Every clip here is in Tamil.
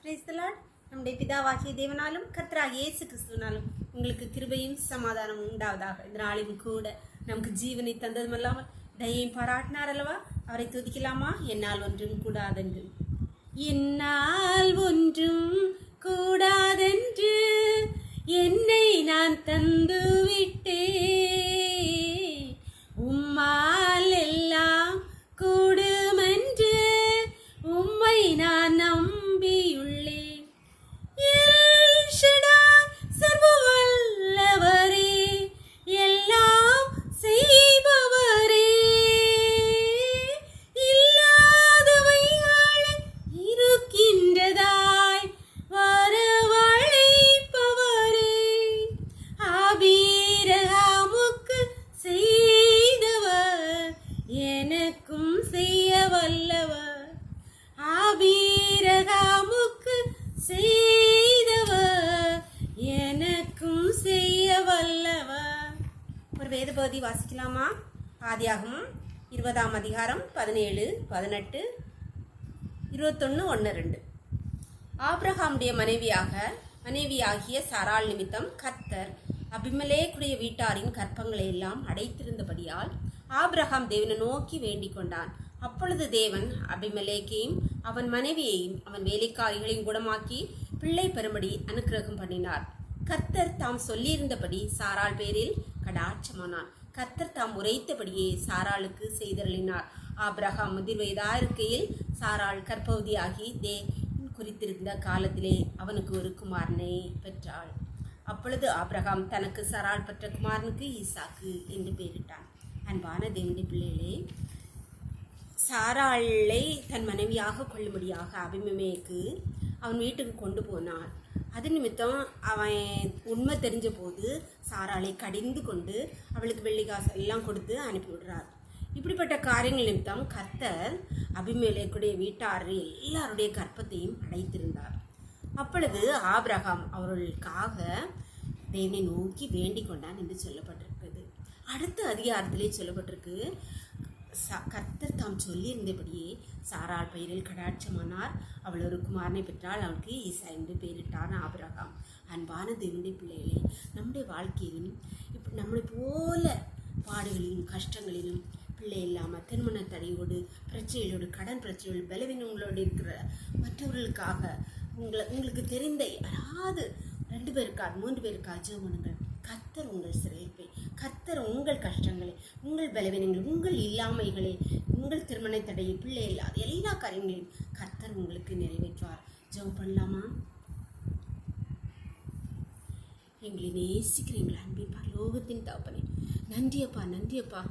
Praise the Lord. நம்முடைய பிதாவாகிய தேவனாலும் கர்த்தராகிய இயேசு கிறிஸ்துவினாலும் உங்களுக்கு கிருபையும் சமாதானமும் உண்டாவதாக. இந்த நாளிலும் கூட நமக்கு ஜீவனை தந்ததும் இல்லாமல் தயையும் பாராட்டினார் அல்லவா? அவரை துதிக்கலாமா? என்னால் ஒன்றும் கூடாதென்று, என்னால் ஒன்றும் கூடாதென்று என்னை நான் தந்து விட்டேன், உம்மால் எல்லாம் கூடுமென்று உம்மை நான் நம்பியுள்ளேன். எல் ஷடாய் சர்வவல்லவரே, எல்லாம் செய்பவரே, இல்லாதவைகள் இருக்கின்றதாய் வரவழைப்பவரே, ஆபிரகாமுக்கு செய்தவர் எனக்கும் செய்ய வல்லவர், ஆபிரகாமுக்கு செய்தவர் எனக்கும் செய்ய வல்லவர். ஒரு வேத பகுதி வாசிக்கலாமா? ஆதியாகமம் 20ஆம் அதிகாரம் 17, 18, 21, 1, 2. ஆபிரகாமுடைய மனைவியாகிய சாராள் நிமித்தம் கர்த்தர் அபிமெலேக்குடைய வீட்டாரின் கற்பங்களை எல்லாம் அடைத்திருந்தபடியால் ஆபிரகாம் தேவனை நோக்கி வேண்டிக் கொண்டான். அப்பொழுது தேவன் அபிமெலேக்கையும் அவன் மனைவியையும் அவன் வேலைக்காரிகளையும் குணமாக்கி பிள்ளை பெறும்படி அனுக்கிரகம் பண்ணினார். கர்த்தர் தாம் சொல்லியிருந்தபடி சாராள் பேரில் கடாட்சமானான். கர்த்தர் தாம் உரைத்தபடியே சாராளுக்கு செய்தருளினார். ஆபிரகாம் முதிர் வயதாயிருக்கையில் சாராள் கர்ப்பவதியாகி குறித்திருந்த காலத்திலே அவனுக்கு ஒரு குமாரனை பெற்றாள். அப்பொழுது ஆபிரகாம் தனக்கு சாராள் பெற்ற குமாரனுக்கு ஈசாக்கு என்று பெயரிட்டான். அன்பான தேவனுடைய பிள்ளைகளே, சாராளை தன் மனைவியாக கொள்ளும்படியாக அபிமெலேக்கு அவன் வீட்டுக்கு கொண்டு போனான். அது நிமித்தம் அவன் உண்மை தெரிஞ்ச போது சாராளை கடிந்து கொண்டு அவளுக்கு வெள்ளிக்காசு எல்லாம் கொடுத்து அனுப்பிவிடுறார். இப்படிப்பட்ட காரியங்கள் நிமித்தம் கர்த்தர் அபிமெலேக்குடைய வீட்டார் எல்லாருடைய கற்பத்தையும் அடைத்திருந்தார். அப்பொழுது ஆபிரகாம் அவர்களுக்காக தேவனை நோக்கி வேண்டிக் கொண்டான் என்று சொல்லப்பட்டிருக்கிறது. அடுத்த அதிகாரத்திலே சொல்லப்பட்டிருக்கு, கர்த்தர் தாம் சொல்லியிருந்தபடியே சாராள் பெயரில் கடாட்சமானார். அவள் ஒரு குமாரனை பெற்றால் அவளுக்கு ஈசா என்று பெயரிட்டான் ஆபிரகாம். அன்பான தேவனுடைய பிள்ளைகளே, நம்முடைய வாழ்க்கையிலும் இப்போ நம்மளை போல பாடுகளிலும் கஷ்டங்களிலும் பிள்ளை இல்லாமல் திருமண தடையோடு பிரச்சனைகளோடு கடன் பிரச்சனையோடு பலவீனங்களோடு இருக்கிற மற்றவர்களுக்காக உங்களுக்கு தெரிந்த யாராவது 2 பேருக்கா 3 பேருக்கா ஜெபம். கர்த்தர் உங்கள் சிறைப்பை, கர்த்தர் உங்கள் கஷ்டங்களை, உங்கள் பலவீனங்களை, உங்கள் இல்லாமைகளை, உங்கள் திருமண தடையை, பிள்ளை இல்லாத எல்லா காரியங்களையும் கர்த்தர் உங்களுக்கு நிறைவேற்றுவார். ஜெபம் பண்ணலாமா? எங்களை நேசிக்கிறீங்களா அன்பின் பரலோகத்தின் தகப்பனே, நன்றியப்பா நன்றியப்பா.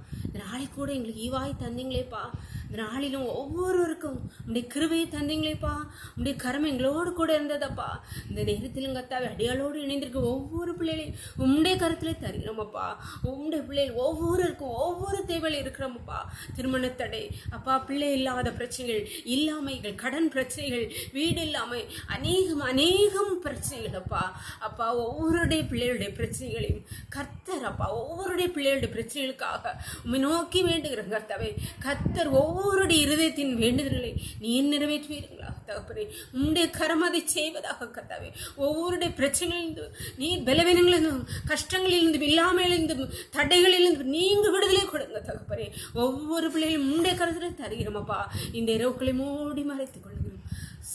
நாளை கூட எங்களுக்கு ஈவாய் தந்தீங்களேப்பா. இந்த நாளிலும் ஒவ்வொருவருக்கும் உடைய கிருபையை தந்தீங்களேப்பா. உடைய கரம் எங்களோடு கூட இருந்ததப்பா. இந்த நேரத்திலும் கத்தாவே அடியாளோடு இணைந்திருக்க ஒவ்வொரு பிள்ளைகளையும் உம்முடைய கருத்திலே தருகிறோமப்பா. உம்முடைய பிள்ளைகள் ஒவ்வொருவருக்கும் ஒவ்வொரு தேவையில் இருக்கிறோமப்பா. திருமண தடை அப்பா, பிள்ளை இல்லாத பிரச்சனைகள், இல்லாமைகள், கடன் பிரச்சனைகள், வீடு இல்லாமை, அநேகம் பிரச்சனைகள் அப்பா. அப்பா, ஒவ்வொருடைய பிள்ளைகளுடைய பிரச்சனைகளையும் கர்த்தர் அப்பா, ஒவ்வொருடைய பிள்ளைகளுடைய பிரச்சனைகளுக்காக உம்மை நோக்கி வேண்டுகிறோம் கர்த்தாவே. கர்த்தர் ஒவ்வொருடைய இருதயத்தின் வேண்டுதல்களை நீ நிறைவேற்றுவீர்களா தகப்பனே? உன்னுடைய கரம் அதை செய்வதாக கர்த்தாவே. ஒவ்வொருடைய பிரச்சனையிலிருந்து, நீ பலவீனங்களிலிருந்தும், கஷ்டங்களிலிருந்து, இல்லாமையிலிருந்து, தடைகளிலிருந்து நீங்க விடுதலை கொடுங்க தகப்பனே. ஒவ்வொரு பிள்ளைகளும் உன்னுடைய கருத்தில் தருகிறோமப்பா. இந்த இரவுக்களை மூடி மறைத்துக் கொள்கிறோம்.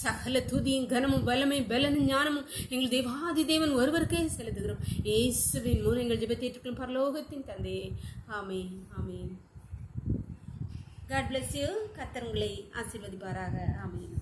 சகல துதியும் கனமும் வல்லமை பலனும் ஞானமும் எங்கள் தேவாதி தேவன் ஒருவருக்கே செலுத்துகிறோம். இயேசுவின் மூலம் எங்கள் ஜெபத்தை ஏற்றுக்கொள்ளும் பரலோகத்தின் தந்தையே. ஆமென் ஆமென். God bless you. கர்த்தர் உங்களை ஆசீர்வதிப்பாராக. ஆமென்.